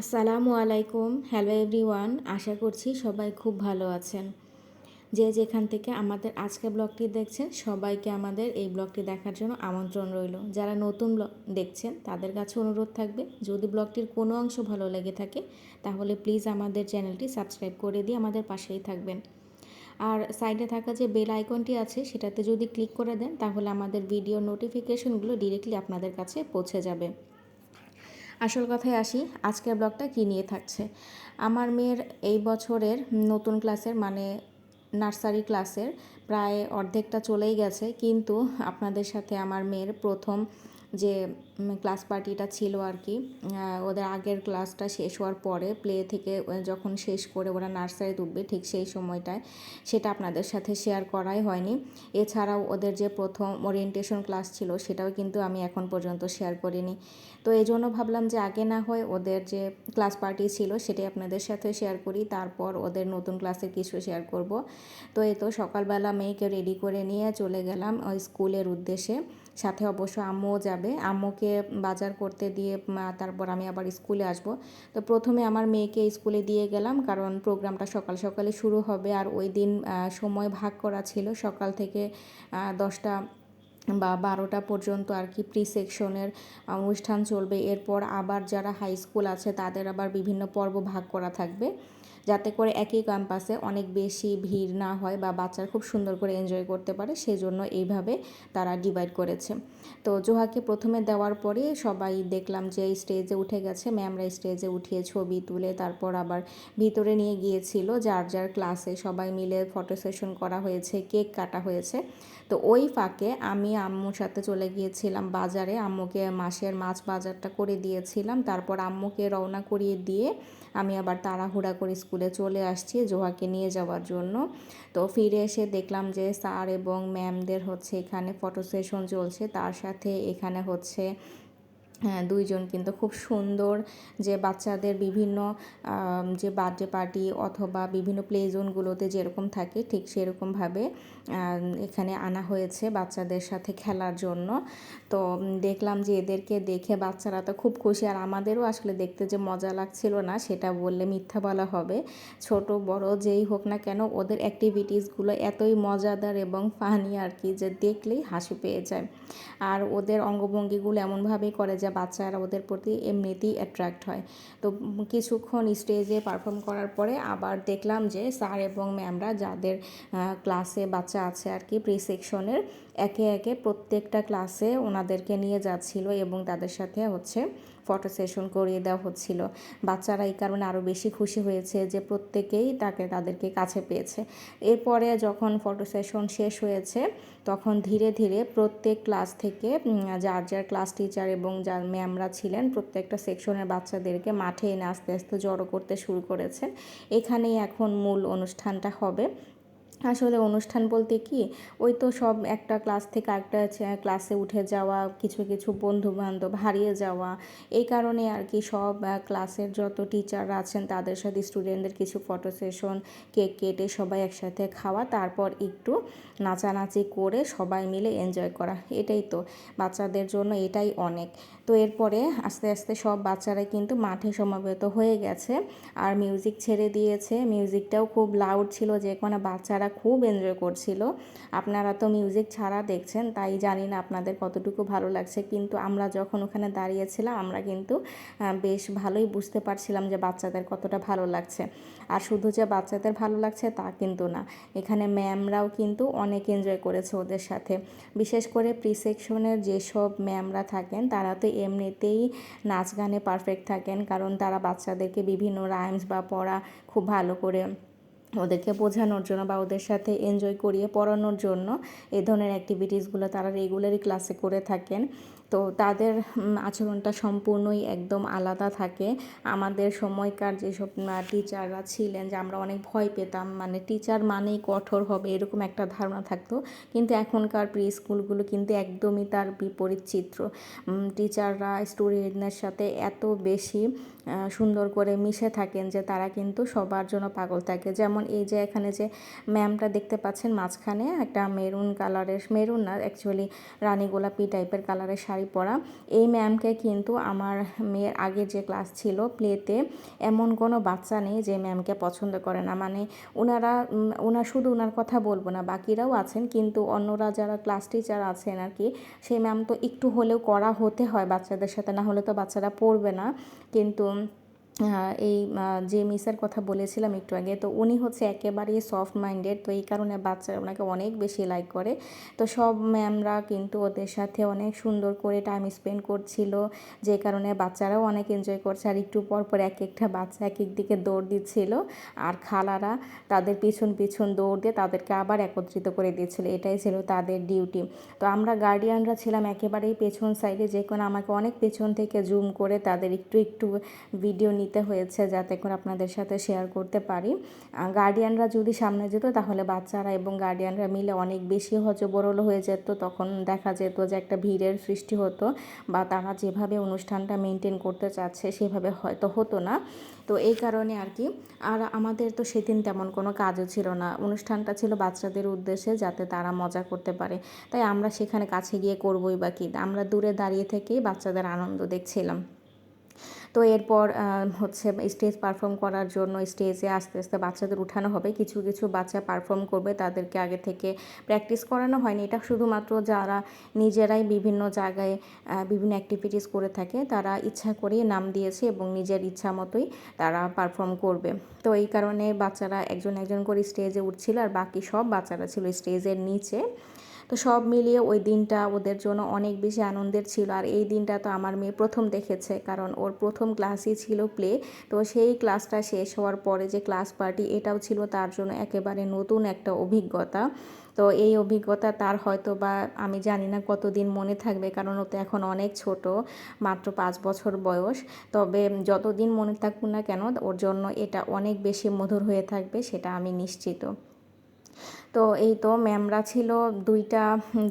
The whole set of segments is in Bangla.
আসসালামু আলাইকুম। হ্যালো এভরিওয়ান, আশা করছি সবাই খুব ভালো আছেন। যে যেখান থেকে আমাদের আজকের ব্লগটি দেখছেন সবাইকে আমাদের এই ব্লগটি দেখার জন্য আমন্ত্রণ রইল। যারা নতুন ব্লগ দেখছেন তাদের কাছে অনুরোধ থাকবে, যদি ব্লগটির কোনো অংশ ভালো লেগে থাকে তাহলে প্লিজ আমাদের চ্যানেলটি সাবস্ক্রাইব করে দিয়ে আমাদের পাশেই থাকবেন। আর সাইডে থাকা যে বেল আইকনটি আছে সেটাতে যদি ক্লিক করে দেন তাহলে আমাদের ভিডিও নোটিফিকেশনগুলো ডিরেক্টলি আপনাদের কাছে পৌঁছে যাবে। আসল কথায় আসি, আজকের ব্লগটা কী নিয়ে থাকছে। আমার মেয়ের এই বছরের নতুন ক্লাসের নার্সারি ক্লাসের প্রায় অর্ধেকটা চলেই গেছে, কিন্তু আপনাদের সাথে আমার মেয়ের প্রথম যে ক্লাস পার্টিটা ছিল আর কি, ওদের আগের ক্লাসটা শেষ হওয়ার পরে প্লে থেকে যখন শেষ করে ওরা নার্সারিতে উঠবে ঠিক সেই সময়টায়, সেটা আপনাদের সাথে শেয়ার করাই হয়নি। এছাড়াও ওদের যে প্রথম ওরিয়েন্টেশন ক্লাস ছিল সেটাও কিন্তু আমি এখন পর্যন্ত শেয়ার করিনি। তো এই জন্য ভাবলাম যে আগে না হয় ওদের যে ক্লাস পার্টি ছিল সেটাই আপনাদের সাথে শেয়ার করি, তারপর ওদের নতুন ক্লাসের কিছু শেয়ার করব। তো এই তো সকালবেলা মেয়েকে রেডি করে নিয়ে চলে গেলাম ওই স্কুলের উদ্দেশ্যে। সাথে অবশ্য আম্মুও যাবে, আম্মুকে বাজার করতে দিয়ে তারপর আমি আবার স্কুলে আসব। তো প্রথমে আমার মেয়েকে স্কুলে দিয়ে গেলাম, কারণ প্রোগ্রামটা সকাল সকালে শুরু হবে আর ওই দিন সময় ভাগ করা ছিল, সকাল থেকে 10টা বা 12টা পর্যন্ত আর কি প্রি সেকশনের অনুষ্ঠান চলবে। এরপর আবার যারা হাই স্কুল আছে তাদের আবার বিভিন্ন পর্ব ভাগ করা থাকবে, যাতে করে একই ক্যাম্পাসে অনেক বেশি ভিড় না হয় বা বাচ্চারা খুব সুন্দর করে এনজয় করতে পারে, সেজন্য এইভাবে তারা ডিভাইড করেছে। তো জোহাকে প্রথমে দেওয়ার পরে সবাই দেখলাম যে স্টেজে উঠে গেছে, ম্যামরা স্টেজে উঠিয়ে ছবি তুলে তারপর আবার ভিতরে নিয়ে গিয়েছিল যার যার ক্লাসে, সবাই মিলে ফটো সেশন করা হয়েছে, কেক কাটা হয়েছে। তো ওই ফাঁকে আমি আম্মুর সাথে চলে গিয়েছিলাম বাজারে, আম্মুকে মাসের মাছ বাজারটা করে দিয়েছিলাম, তারপর আম্মুকে রওনা করিয়ে দিয়ে আমি আবার তাড়াহুড়া করে স্কুলে চলে আসছি জোহাকে নিয়ে যাওয়ার জন্য। তো ফিরে এসে দেখলাম যে স্যার এবং ম্যামদের হচ্ছে এখানে ফটো সেশন চলছে, তার সাথে এখানে হচ্ছে দুইজন কিন্তু খুব সুন্দর যে বাচ্চাদের বিভিন্ন যে বার্থডে পার্টি অথবা বিভিন্ন প্লে জোনগুলোতে যেরকম থাকে ঠিক সেরকমভাবে এখানে আনা হয়েছে বাচ্চাদের সাথে খেলার জন্য। তো দেখলাম যে এদেরকে দেখে বাচ্চারা তো খুব খুশি, আর আমাদেরও আসলে দেখতে যে মজা লাগছিল না সেটা বললে মিথ্যা বলা হবে। ছোট বড় যেই হোক না কেন ওদের অ্যাক্টিভিটিসগুলো এতই মজাদার এবং ফানি আর কি, যে দেখলেই হাসি পেয়ে যায়। আর ওদের অঙ্গভঙ্গিগুলো এমনভাবেই করে যে বাচ্চারা ওদের প্রতি এমনিতেই অ্যাট্রাক্ট হয়। তো কিছুক্ষণ স্টেজে পারফর্ম করার পরে আবার দেখলাম যে স্যার এবং ম্যামরা যাদের ক্লাসে বাচ্চা আছে আর কি প্রি সেকশনের, একে একে প্রত্যেকটা ক্লাসে ওনাদেরকে নিয়ে যাচ্ছিল এবং তাদের সাথে হচ্ছে ফটো সেশন করিয়ে দেওয়া হচ্ছিল। বাচ্চারা এই কারণে আরও বেশি খুশি হয়েছে যে প্রত্যেকেই তাদেরকে কাছে পেয়েছে। এরপরে যখন ফটো সেশন শেষ হয়েছে তখন ধীরে ধীরে প্রত্যেক ক্লাস থেকে যার যার ক্লাস টিচার এবং যার ম্যামরা ছিলেন প্রত্যেকটা সেকশনের বাচ্চাদেরকে মাঠে এনে আস্তে আস্তে জড়ো করতে শুরু করেছেন। এখানেই এখন মূল অনুষ্ঠানটা হবে। আসলে অনুষ্ঠান বলতে কি, ওই তো সব একটা ক্লাস থেকে আরেকটা ক্লাসে উঠে যাওয়া, কিছু কিছু বন্ধু বান্ধব হারিয়ে যাওয়া, এই কারণে আর কি সব ক্লাসের যত টিচাররা আছেন তাদের সাথে স্টুডেন্টদের কিছু ফটো সেশন, কেক কেটে সবাই একসাথে খাওয়া, তারপর একটু নাচানাচি করে সবাই মিলে এনজয় করা, এটাই তো বাচ্চাদের জন্য এটাই অনেক। তো এরপরে আস্তে আস্তে সব বাচ্চারাই কিন্তু মাঠে সমাবেত হয়ে গেছে আর মিউজিক ছেড়ে দিয়েছে। মিউজিকটাও খুব লাউড ছিল, যে কোনো বাচ্চারা খুব এনজয় করছিল। আপনারা তো মিউজিক ছাড়া দেখছেন তাই জানি না আপনাদের কতটুকু ভালো লাগছে, কিন্তু আমরা যখন ওখানে দাঁড়িয়েছিলাম আমরা কিন্তু বেশ ভালোই বুঝতে পারছিলাম যে বাচ্চাদের কতটা ভালো লাগছে। আর শুধু যে বাচ্চাদের ভালো লাগছে তা কিন্তু না, এখানে ম্যামরাও কিন্তু অনেক এনজয় করেছে ওদের সাথে। বিশেষ করে প্রি সেকশনের যেসব ম্যামরা থাকেন তারা তো এমনিতেই নাচ গানে পারফেক্ট থাকেন, কারণ তারা বাচ্চাদেরকে বিভিন্ন রাইমস বা পড়া খুব ভালো করে ওদেরকে বোঝানোর জন্য বা ওদের সাথে এনজয় করিয়ে পড়ানোর জন্য এই ধরনের অ্যাক্টিভিটিসগুলো তারা রেগুলারই ক্লাসে করে থাকেন। তো তাদের আচরণটা সম্পূর্ণই একদম আলাদা থাকে। আমাদের সময়কার যেসব টিচাররা ছিলেন যে আমরা অনেক ভয় পেতাম, মানে টিচার মানেই কঠোর হবে এরকম একটা ধারণা থাকতো, কিন্তু এখনকার প্রি স্কুলগুলো কিন্তু একদমই তার বিপরীত চিত্র। টিচাররা স্টুডেন্টদের সাথে এত বেশি সুন্দর করে মিশে থাকেন যে তারা কিন্তু সবার জন্য পাগল থাকে। যেমন এই যে এখানে যে ম্যামটা দেখতে পাচ্ছেন মাঝখানে একটা মেরুন কালারের, মেরুন না অ্যাকচুয়ালি রানী গোলাপি টাইপের কালারের শাড়ি শাড়ি পরা। এই ম্যামকে কিন্তু আমার মেয়ের আগে যে ক্লাস ছিল প্লেতে, এমন কোনো বাচ্চা নেই যে ম্যামকে পছন্দ করে না। মানে ওনার শুধু ওনার কথা বলবো না, বাকিরাও আছেন, কিন্তু অন্যরা যারা ক্লাস টিচার আছেন আর কি, সেই ম্যাম তো একটু হলেও কড়া হতে হয় বাচ্চাদের সাথে, না হলে তো বাচ্চারা পড়বে না। কিন্তু এই যে মিসের কথা বলেছিলাম একটু আগে, তো উনি হচ্ছে একেবারেই সফট মাইন্ডেড, তো এই কারণে বাচ্চারা ওনাকে অনেক বেশি লাইক করে। তো সব ম্যামরা কিন্তু ওদের সাথে অনেক সুন্দর করে টাইম স্পেন্ড করছিল, যে কারণে বাচ্চারাও অনেক এনজয় করছে। আর একটু পর পর এক একটা বাচ্চা এক এক দিকে দৌড় দিচ্ছিল, আর খালারা তাদের পিছন পিছন দৌড় দিয়ে তাদেরকে আবার একত্রিত করে দিয়েছিল, এটাই ছিল তাদের ডিউটি। তো আমরা গার্ডিয়ানরা ছিলাম একেবারেই পেছন সাইডে, যে কোনো আমাকে অনেক পেছন থেকে জুম করে তাদের একটু একটু ভিডিও নিতে হয়েছে, যাতে করে আপনাদের সাথে শেয়ার করতে পারি। গার্ডিয়ানরা যদি সামনে যেত তাহলে বাচ্চারা এবং গার্ডিয়ানরা মিলে অনেক বেশি হযবরল হয়ে যেত, তখন দেখা যেত যে একটা ভিড়ের সৃষ্টি হতো, বা তারা যেভাবে অনুষ্ঠানটা মেনটেন করতে চাচ্ছে সেভাবে হয়তো হতো না। তো এই কারণে আর কি। আর আমাদের তো সেদিন তেমন কোনো কাজও ছিল না, অনুষ্ঠানটা ছিল বাচ্চাদের উদ্দেশ্যে যাতে তারা মজা করতে পারে, তাই আমরা সেখানে কাছে গিয়ে করবোই বা কি, আমরা দূরে দাঁড়িয়ে থেকেই বাচ্চাদের আনন্দ দেখছিলাম। তো এরপর হচ্ছে স্টেজ পারফর্ম করার জন্য স্টেজে আস্তে আস্তে বাচ্চাদের উঠানো হবে। কিছু কিছু বাচ্চা পারফর্ম করবে, তাদেরকে আগে থেকে প্র্যাকটিস করানো হয়নি, এটা শুধুমাত্র যারা নিজেরাই বিভিন্ন জায়গায় বিভিন্ন অ্যাক্টিভিটিস করে থাকে তারা ইচ্ছা করেই নাম দিয়েছে এবং নিজের ইচ্ছা মতোই তারা পারফর্ম করবে। তো এই কারণে বাচ্চারা একজন একজন করে স্টেজে উঠছিল, আর বাকি সব বাচ্চারা ছিল স্টেজের নিচে। তো সব মিলিয়ে ওই দিনটা ওদের জন্য অনেক বেশি আনন্দের ছিল। আর এই দিনটা তো আমার মেয়ে প্রথম দেখেছে, কারণ ওর প্রথম ক্লাসই ছিল প্লে। তো সেই ক্লাসটা শেষ হওয়ার পরে যে ক্লাস পার্টি, এটাও ছিল তার জন্য একেবারে নতুন একটা অভিজ্ঞতা। তো এই অভিজ্ঞতা তার হয়তো বা আমি জানি না কতদিন মনে থাকবে, কারণ ও তো এখন অনেক ছোট, মাত্র 5 বছর বয়স। তবে যতদিন মনে থাকুক না কেন, ওর জন্য এটা অনেক বেশি মধুর হয়ে থাকবে, সেটা আমি নিশ্চিত। তো এই তো ম্যামরা ছিল দুইটা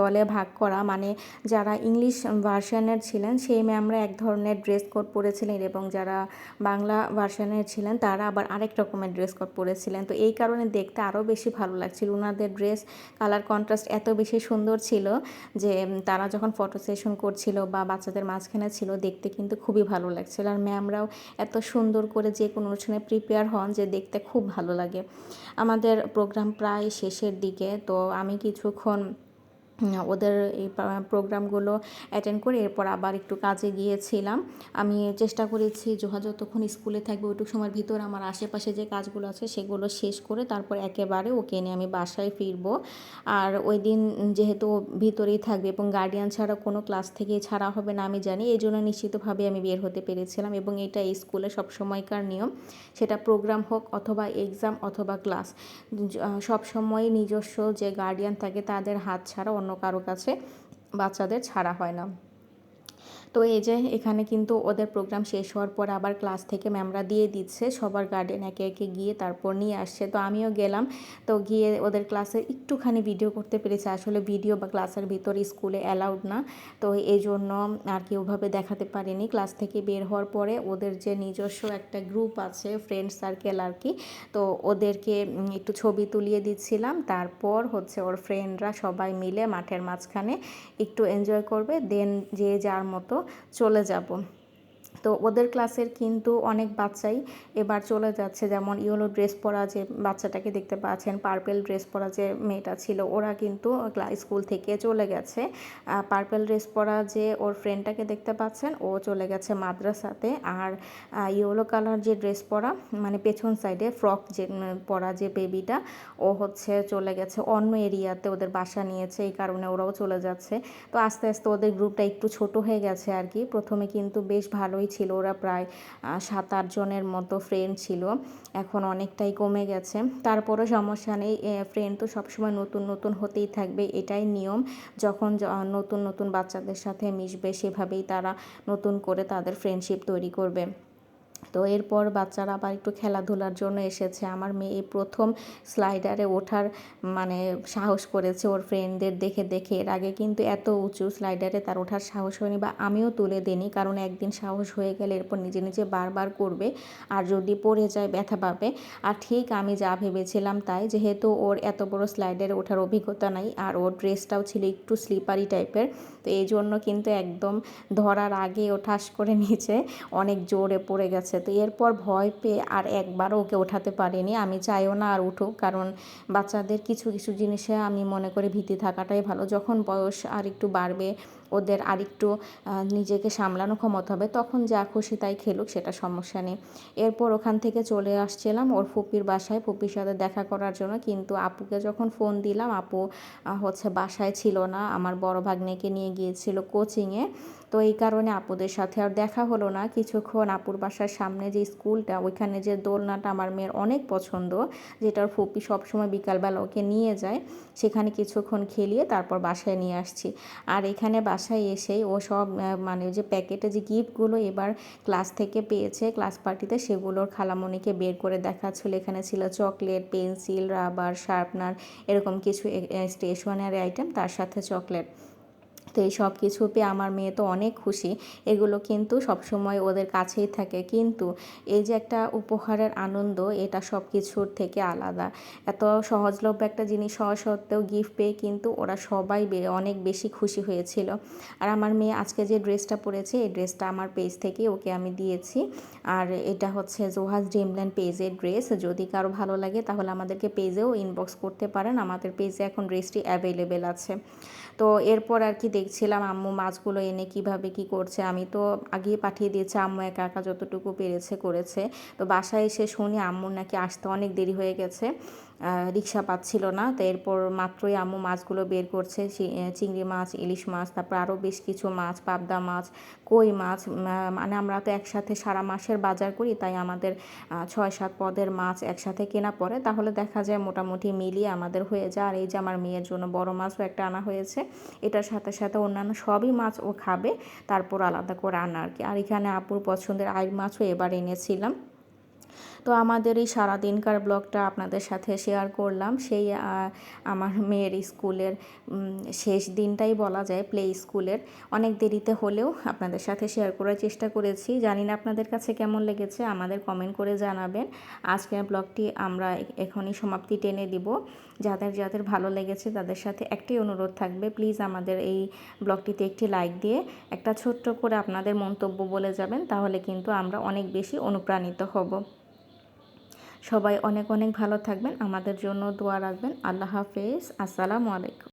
দলে ভাগ করা, মানে যারা ইংলিশ ভার্সনের ছিলেন সেই ম্যামরা এক ধরনের ড্রেস কোড পরেছিলেন, এবং যারা বাংলা ভার্সনের ছিলেন তারা আবার আরেক রকমের ড্রেস কোড পরেছিলেন। তো এই কারণে দেখতে আরও বেশি ভালো লাগছিল, ওনাদের ড্রেস কালার কন্ট্রাস্ট এত বেশি সুন্দর ছিল যে তারা যখন ফটো সেশন করছিল বা বাচ্চাদের মাঝখানে ছিল, দেখতে কিন্তু খুবই ভালো লাগছিল। আর ম্যামরাও এত সুন্দর করে যে কোনো অনুষ্ঠানে প্রিপেয়ার হন যে দেখতে খুব ভালো লাগে। আমাদের প্রোগ্রাম প্রায় শেষের দিকে, তো আমি কিছুক্ষণ ওদের এই প্রোগ্রামগুলো অ্যাটেন্ড করে এরপর আবার একটু কাজে গিয়েছিলাম। আমি চেষ্টা করেছি জোহা যতক্ষণ স্কুলে থাকবে ওইটুকু সময়ের ভিতর আমার আশেপাশে যে কাজগুলো আছে সেগুলো শেষ করে তারপর একেবারে ওকে নিয়ে আমি বাসায় ফিরবো। আর ওই দিন যেহেতু ভিতরেই থাকবে এবং গার্ডিয়ান ছাড়া কোনো ক্লাস থেকে ছাড়া হবে না আমি জানি, এই জন্য নিশ্চিতভাবে আমি বের হতে পেরেছিলাম, এবং এটা এই স্কুলে সবসময়কার নিয়ম, সেটা প্রোগ্রাম হোক অথবা এক্সাম অথবা ক্লাস, সবসময় নিজস্ব যে গার্ডিয়ান থাকে তাদের হাত ছাড়া অন্য কারো কাছে বাচ্চাদের ছাড়া হয় না। তো এই যে এখানে কিন্তু ওদের প্রোগ্রাম শেষ হওয়ার পর আবার ক্লাস থেকে ম্যামরা দিয়ে দিচ্ছে, সবার গার্ডেন একে একে গিয়ে তারপর নিয়ে আসছে। তো আমিও গেলাম, তো গিয়ে ওদের ক্লাসের একটুখানি ভিডিও করতে পেরেছি। আসলে ভিডিও বা ক্লাসের ভিতরে স্কুলে অ্যালাউড না, তো এই জন্য আর কি ওভাবে দেখাতে পারিনি। ক্লাস থেকে বের হওয়ার পরে ওদের যে নিজস্ব একটা গ্রুপ আছে, ফ্রেন্ড সার্কেল আর কি, তো ওদেরকে একটু ছবি তুলিয়ে দিচ্ছিলাম। তারপর হচ্ছে ওর ফ্রেন্ডরা সবাই মিলে মাঠের মাঝখানে একটু এনজয় করবে, দেন যে যার মতো চলে যাব। তো ওদের ক্লাসের কিন্তু অনেক বাচ্চাই এবার চলে যাচ্ছে, যেমন ইয়েলো ড্রেস পরা যে বাচ্চাটাকে দেখতে পাচ্ছেন, পার্পেল ড্রেস পরা যে মেয়েটা ছিল, ওরা কিন্তু স্কুল থেকে চলে গেছে। পার্পেল ড্রেস পরা যে ওর ফ্রেন্ডটাকে দেখতে পাচ্ছেন, ও চলে গেছে মাদ্রাসাতে। আর ইয়েলো কালার যে ড্রেস পরা, মানে পেছন সাইডে ফ্রক যে পরা যে বেবিটা, ও হচ্ছে চলে গেছে অন্য এরিয়াতে, ওদের বাসা নিয়েছে, এই কারণে ওরাও চলে যাচ্ছে। তো আস্তে আস্তে ওদের গ্রুপটা একটু ছোট হয়ে গেছে আর কি। প্রথমে কিন্তু বেশ ভালোই ছিল, ওরা প্রায় 7-8 জনের মতো ফ্রেন্ড ছিল, এখন অনেকটাই কমে গেছে। তারপরও সমস্যা নেই, ফ্রেন্ড তো সবসময় নতুন নতুন হতেই থাকবে, এটাই নিয়ম। যখন নতুন নতুন বাচ্চাদের সাথে মিশবে সেভাবেই তারা নতুন করে তাদের ফ্রেন্ডশিপ তৈরি করবে। তো এরপর বাচ্চারা আবার একটু খেলাধুলার জন্য এসেছে। আমার মেয়ে এই প্রথম স্লাইডারে ওঠার মানে সাহস করেছে ওর ফ্রেন্ডদের দেখে দেখে। এর আগে কিন্তু এত উঁচু স্লাইডারে তার ওঠার সাহস হয়নি, বা আমিও তুলে দিইনি, কারণ একদিন সাহস হয়ে গেলে এরপর নিজে নিজে বারবার করবে, আর যদি পড়ে যায় ব্যথা পাবে। আর ঠিক আমি যা ভেবেছিলাম তাই, যেহেতু ওর এত বড় স্লাইডারে ওঠার অভিজ্ঞতা নাই, আর ওর ড্রেসটাও ছিল একটু স্লিপারি টাইপের, তো এই জন্য কিন্তু একদম ধরার আগে ও ঠাস করে নিচে অনেক জোরে পড়ে গেছে। তো এরপর ভয় পেয়ে আর একবারও ওকে ওঠাতে পারিনি। আমি চাইও না আর উঠুক, কারণ বাচ্চাদের কিছু কিছু জিনিসে আমি মনে করি ভীতি থাকাটাই ভালো। যখন বয়স আর একটু বাড়বে, ওদের আরেকটু নিজেকে সামলানো ক্ষমতা হবে, তখন যা খুশি তাই খেলুক, সেটা সমস্যা নেই। এরপর ওখান থেকে চলে আসছিলাম ওর ফুপির বাসায়, ফুপির সাথে দেখা করার জন্য। কিন্তু আপুকে যখন ফোন দিলাম, আপু হচ্ছে বাসায় ছিল না, আমার বড় ভাগ্নেকে নিয়ে গিয়েছিল কোচিংয়ে। তো এই কারণে আপুদের সাথে আর দেখা হলো না কিছুক্ষণ। আপুর বাসার সামনে যে স্কুলটা, ওইখানে যে দোলনাটা আমার মেয়ের অনেক পছন্দ, যেটার ফুপি সবসময় বিকালবেলা ওকে নিয়ে যায়, সেখানে কিছুক্ষণ খেলিয়ে তারপর বাসায় নিয়ে আসছি। আর এখানে বাসায় এসেই ও সব মানে যে প্যাকেটে যে গিফটগুলো এবার ক্লাস থেকে পেয়েছে ক্লাস পার্টিতে, সেগুলোর খালামণিকে বের করে দেখাচ্ছিল। এখানে ছিল চকলেট, পেন্সিল, রাবার, শার্পনার, এরকম কিছু স্টেশনারি আইটেম, তার সাথে চকলেট। তো এই সব কিছু পেয়ে আমার মেয়ে তো অনেক খুশি। এগুলো কিন্তু সবসময় ওদের কাছেই থাকে, কিন্তু এই যে একটা উপহারের আনন্দ, এটা সব কিছুর থেকে আলাদা। এত সহজলভ্য একটা জিনিস হওয়া সত্ত্বেও গিফট পেয়ে কিন্তু ওরা সবাই অনেক বেশি খুশি হয়েছিল। আর আমার মেয়ে আজকে যে ড্রেসটা পরেছে, এই ড্রেসটা আমার পেজ থেকে ওকে আমি দিয়েছি। আর এটা হচ্ছে জোহাস ড্রিমল্যান্ড পেজের ড্রেস। যদি কারো ভালো লাগে তাহলে আমাদেরকে পেজেও ইনবক্স করতে পারেন, আমাদের পেজে এখন ড্রেসটি অ্যাভেলেবেল আছে। তো এরপর আর কি দেখছিলাম আম্মু মাছগুলো এনে কিভাবে কি করছে। আমি তো আগেই পাঠিয়ে দিয়েছি, আম্মু একা একা যতটুকু পেরেছে করেছে। তো বাসায় এসে শুনি আম্মুর নাকি আসতে অনেক দেরি হয়ে গেছে, রিক্সা পাচ্ছিল না। তো এরপর মাত্রই আম্মু মাছগুলো বের করছে, চিংড়ি মাছ, ইলিশ মাছ, তারপর আরও বেশ কিছু মাছ, পাবদা মাছ, কই মাছ। মানে আমরা তো একসাথে সারা মাসের বাজার করি, তাই আমাদের 6-7 পদের মাছ একসাথে কেনা পড়ে, তাহলে দেখা যায় মোটামুটি মিলিয়ে আমাদের হয়ে যায়। আর এই যে আমার মেয়ের জন্য বড় মাছও একটা আনা হয়েছে, এটার সাথে সাথে অন্যান্য সবই মাছ ও খাবে, তারপর আলাদা করে আনা আর কি। আর এখানে আপুর পছন্দের আইড় মাছও এবার এনেছিলাম। তো আমাদের এই সারাদিনকার ব্লগটা আপনাদের সাথে শেয়ার করলাম। সেই আমার মেয়ের স্কুলের শেষ দিনটাই বলা যায়, প্লে স্কুলের। অনেক দেরিতে হলেও আপনাদের সাথে শেয়ার করার চেষ্টা করেছি। জানি না আপনাদের কাছে কেমন লেগেছে, আমাদের কমেন্ট করে জানাবেন। আজকের ব্লগটি আমরা এখনই সমাপ্তি টেনে দিব। যাদের যাদের ভালো লেগেছে তাদের সাথে একটাই অনুরোধ থাকবে, প্লিজ আমাদের এই ব্লগটিতে একটি লাইক দিয়ে একটা ছোট্ট করে আপনাদের মন্তব্য বলে যাবেন, তাহলে কিন্তু আমরা অনেক বেশি অনুপ্রাণিত হব। সবাই অনেক অনেক ভালো থাকবেন, আমাদের জন্য দোয়া রাখবেন। আল্লাহ হাফেজ, আসসালামু আলাইকুম।